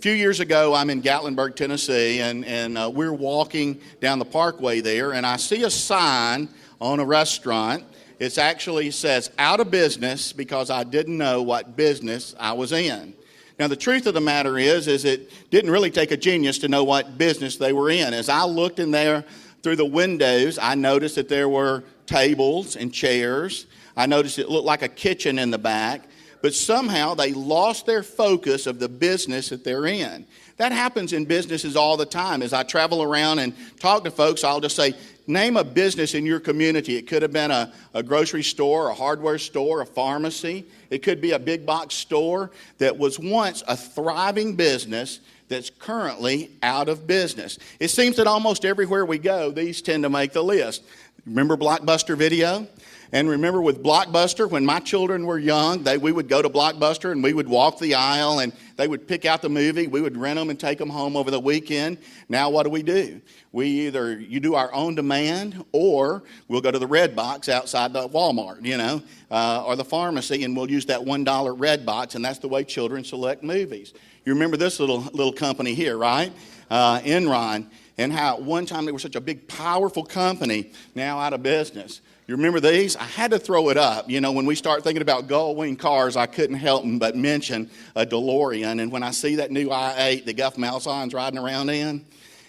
A few years ago, I'm in Gatlinburg, Tennessee, and we're walking down the parkway there, and I see a sign on a restaurant. It actually says, out of business, because I didn't know what business I was in. Now, the truth of the matter is it didn't really take a genius to know what business they were in. As I looked in there through the windows, I noticed that there were tables and chairs. I noticed it looked like a kitchen in the back. But somehow they lost their focus of the business that they're in. That happens in businesses all the time. As I travel around and talk to folks, I'll just say, name a business in your community. It could have been a grocery store, a hardware store, a pharmacy. It could be a big box store that was once a thriving business that's currently out of business. It seems that almost everywhere we go, these tend to make the list. Remember Blockbuster Video? And remember with Blockbuster, when my children were young, we would go to Blockbuster and we would walk the aisle and they would pick out the movie. We would rent them and take them home over the weekend. Now what do? You do our own demand, or we'll go to the red box outside the Walmart, or the pharmacy, and we'll use that $1 red box, and that's the way children select movies. You remember this little company here, right? Enron, and how at one time they were such a big, powerful company, now out of business. You remember these? I had to throw it up. When we start thinking about gull-wing cars, I couldn't help but mention a DeLorean. And when I see that new I-8 that Guff Malzahn's riding around in,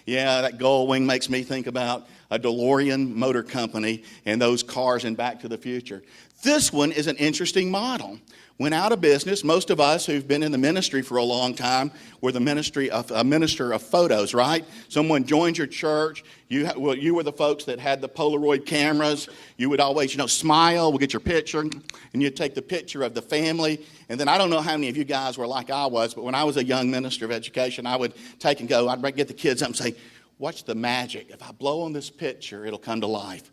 that gull-wing makes me think about a DeLorean Motor Company and those cars in Back to the Future. This one is an interesting model. Went out of business. Most of us who've been in the ministry for a long time were a minister of photos, right? Someone joined your church. You were the folks that had the Polaroid cameras. You would always, smile. We'll get your picture, and you'd take the picture of the family. And then I don't know how many of you guys were like I was, but when I was a young minister of education, I would take and go. I'd get the kids up and say, "Watch the magic. If I blow on this picture, it'll come to life."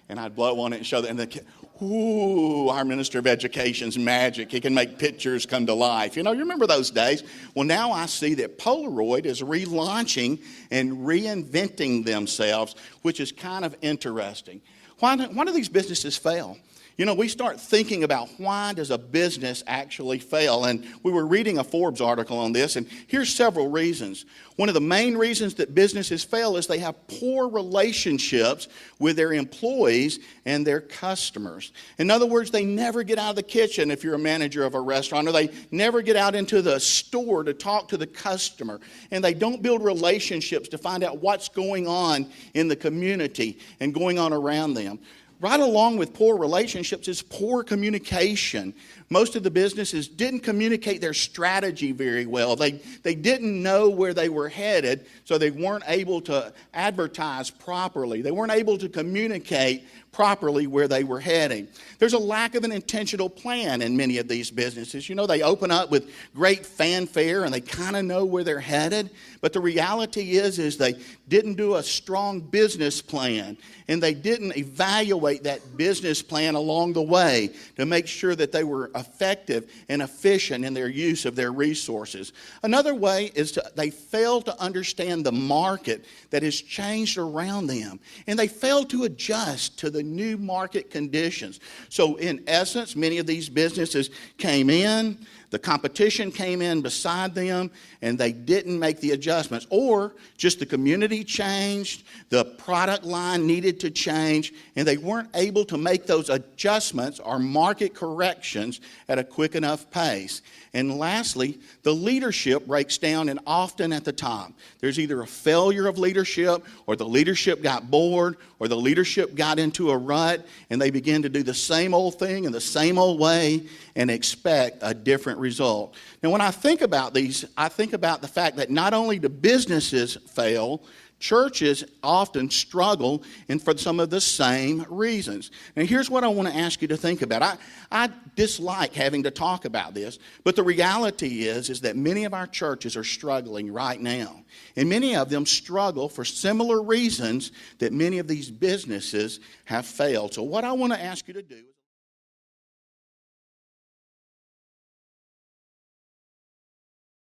And I'd blow on it and show them. And the kid, ooh, our minister of education's magic. He can make pictures come to life. You remember those days? Well, now I see that Polaroid is relaunching and reinventing themselves, which is kind of interesting. Why do these businesses fail? We start thinking about why does a business actually fail? And we were reading a Forbes article on this, and here's several reasons. One of the main reasons that businesses fail is they have poor relationships with their employees and their customers. In other words, they never get out of the kitchen if you're a manager of a restaurant, or they never get out into the store to talk to the customer. And they don't build relationships to find out what's going on in the community and going on around them. Right along with poor relationships is poor communication. Most of the businesses didn't communicate their strategy very well. They didn't know where they were headed, so they weren't able to advertise properly. They weren't able to communicate properly where they were heading. There's a lack of an intentional plan in many of these businesses. They open up with great fanfare and they kind of know where they're headed, but the reality is they didn't do a strong business plan, and they didn't evaluate that business plan along the way to make sure that they were effective and efficient in their use of their resources. Another way is they fail to understand the market that has changed around them, and they fail to adjust to the new market conditions. So in essence, many of these businesses came in, the competition came in beside them, and they didn't make the adjustments. Or just the community changed, the product line needed to change, and they weren't able to make those adjustments or market corrections at a quick enough pace. And lastly, the leadership breaks down, and often at the top. There's either a failure of leadership, or the leadership got bored, or the leadership got into a rut, and they begin to do the same old thing in the same old way and expect a different result. Now, when I think about these, I think about the fact that not only do businesses fail, churches often struggle, and for some of the same reasons. Now, here's what I want to ask you to think about. I dislike having to talk about this, but the reality is that many of our churches are struggling right now. And many of them struggle for similar reasons that many of these businesses have failed. So what I want to ask you to do is